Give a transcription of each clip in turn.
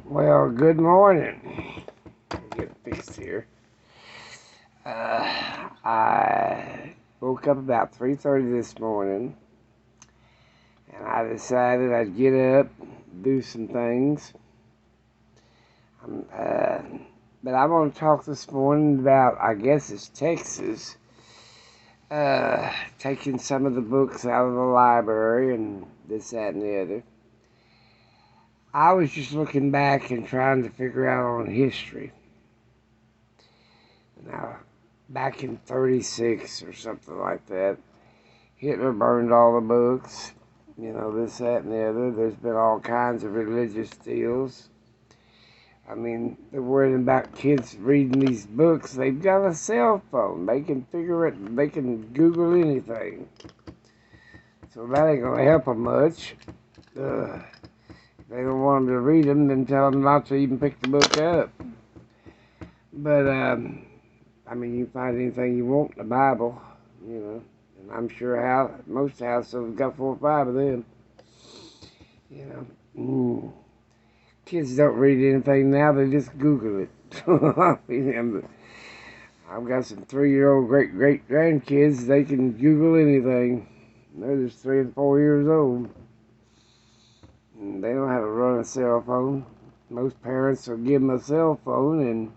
Well, good morning. Let me get fixed here. I woke up about 3:30 this morning, and I decided I'd get up, do some things. Um, uh, but I want to talk this morning about, I guess it's Texas, taking some of the books out of the library and this, that, and the other. I was just looking back and trying to figure out on history. Now, back in 36 or something like that, Hitler burned all the books, this, that, and the other. There's been all kinds of religious deals. I mean, they're worried about kids reading these books. They've got a cell phone. They can figure it, they can Google anything. So that ain't going to help them much. If they don't want them to read them, then tell them not to even pick the book up. But, I mean, you can find anything you want in the Bible, and I'm sure most houses have got 4 or 5 of them, you know. Kids don't read anything now, they just Google it. I've got some 3-year-old great-great-grandkids, they can Google anything. They're just 3 and 4 years old. And they don't know how to run a cell phone. Most parents will give them a cell phone and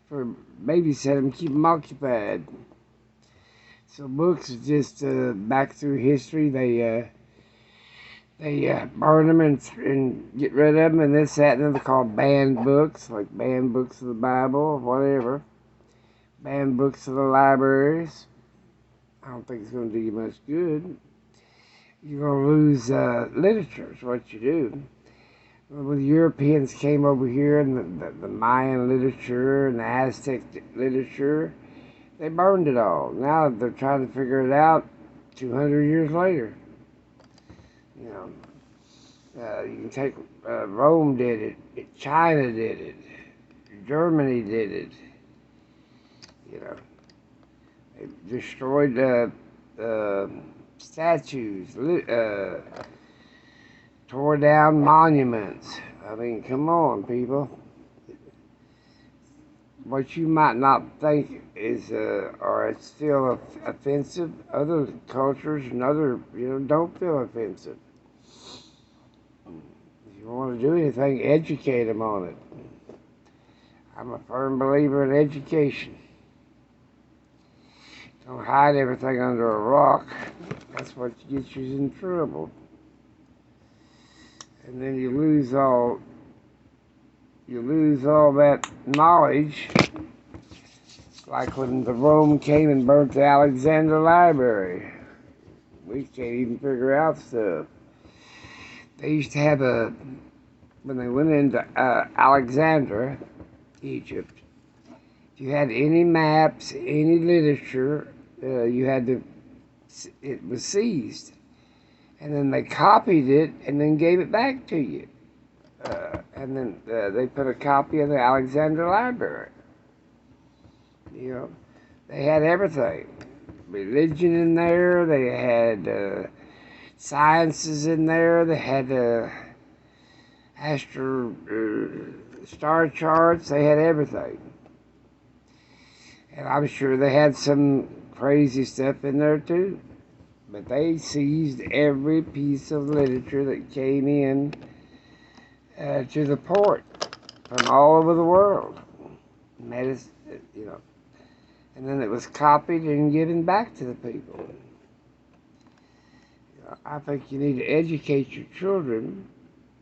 for babysit them, keep them occupied. So books are just back through history. They burn them and get rid of them, and this, that, and they're called banned books, like banned books of the Bible or whatever. Banned books of the libraries. I don't think it's going to do you much good. You're going to lose literature is what you do. When the Europeans came over here and the Mayan literature and the Aztec literature, they burned it all. Now they're trying to figure it out 200 years later. You can take Rome did it, China did it, Germany did it. They destroyed statues, tore down monuments. I mean, come on, people. What you might not think is, or it's still offensive, other cultures and other, don't feel offensive. If you want to do anything, educate them on it. I'm a firm believer in education. Don't hide everything under a rock. That's what gets you in trouble. And then you lose all that knowledge. Like when the Rome came and burnt the Alexander Library. We can't even figure out stuff. They used to have when they went into Alexandria, Egypt, if you had any maps, any literature, it was seized. And then they copied it and then gave it back to you. And then they put a copy in the Alexandria Library. They had everything. Religion in there, they had sciences in there, they had star charts, they had everything. And I'm sure they had some crazy stuff in there too. But they seized every piece of literature that came in to the port from all over the world. And then it was copied and given back to the people. I think you need to educate your children.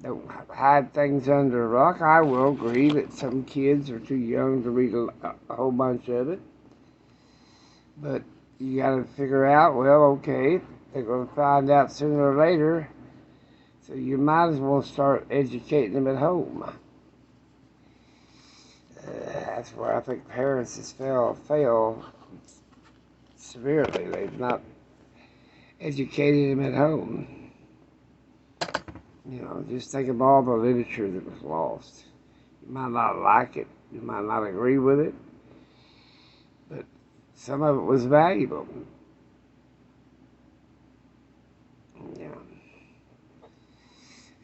Don't hide things under a rock. I will agree that some kids are too young to read a whole bunch of it. But you got to figure out, well, okay, they're going to find out sooner or later. So you might as well start educating them at home. That's where I think parents has failed severely. They've not educated them at home. Just think of all the literature that was lost. You might not like it, you might not agree with it, but some of it was valuable.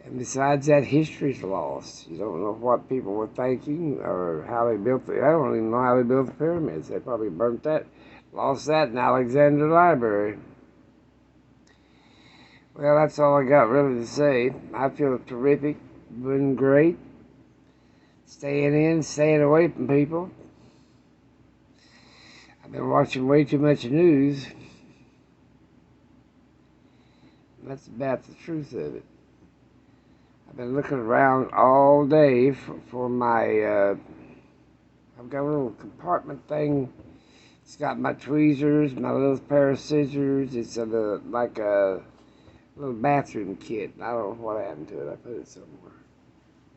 And besides that, history's lost. You don't know what people were thinking or how they built I don't even know how they built the pyramids. They probably burnt that, lost that in Alexandria Library. Well, that's all I got really to say. I feel terrific, doing great, staying in, staying away from people. I've been watching way too much news. That's about the truth of it. I've been looking around all day for my, I've got a little compartment thing. It's got my tweezers, my little pair of scissors. It's like a little bathroom kit. I don't know what happened to it. I put it somewhere.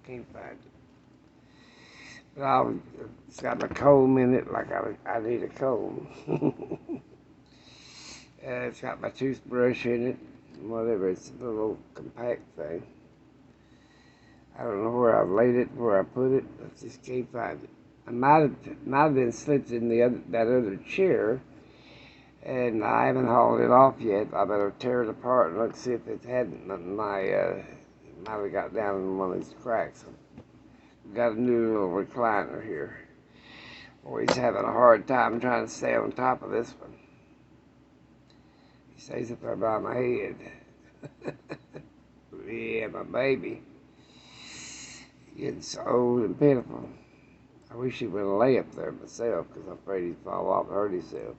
Can't find it. But it's got my comb in it, like I need a comb. It's got my toothbrush in it, whatever. It's a little compact thing. I don't know where I've laid it, where I put it. I just can't find it. I might have been slipped in that other chair, and I haven't hauled it off yet. I better tear it apart and look, see if it hadn't. Might have got down in one of these cracks. I've got a new little recliner here. Always having a hard time trying to stay on top of this one. He stays up there by my head. Yeah, my baby. Getting so old and pitiful. I wish he would lay up there myself, because I'm afraid he'd fall off and hurt himself.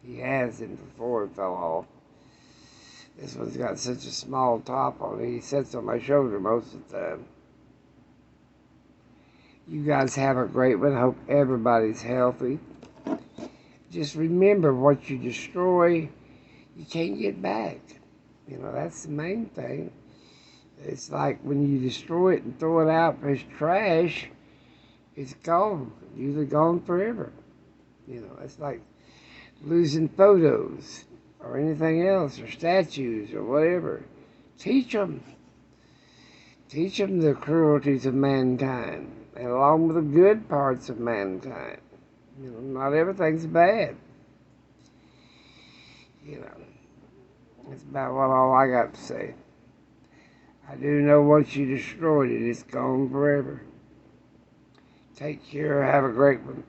He has him before it fell off. This one's got such a small top on it. He sits on my shoulder most of the time. You guys have a great one. I hope everybody's healthy. Just remember, what you destroy, you can't get back. You know, that's the main thing. It's like when you destroy it and throw it out as trash, it's gone. Usually gone forever. You know, it's like losing photos or anything else, or statues or whatever. Teach them. Teach them the cruelties of mankind, and along with the good parts of mankind. You know, not everything's bad. You know, that's about all I got to say. I do know once you destroyed it, it's gone forever. Take care. Have a great one.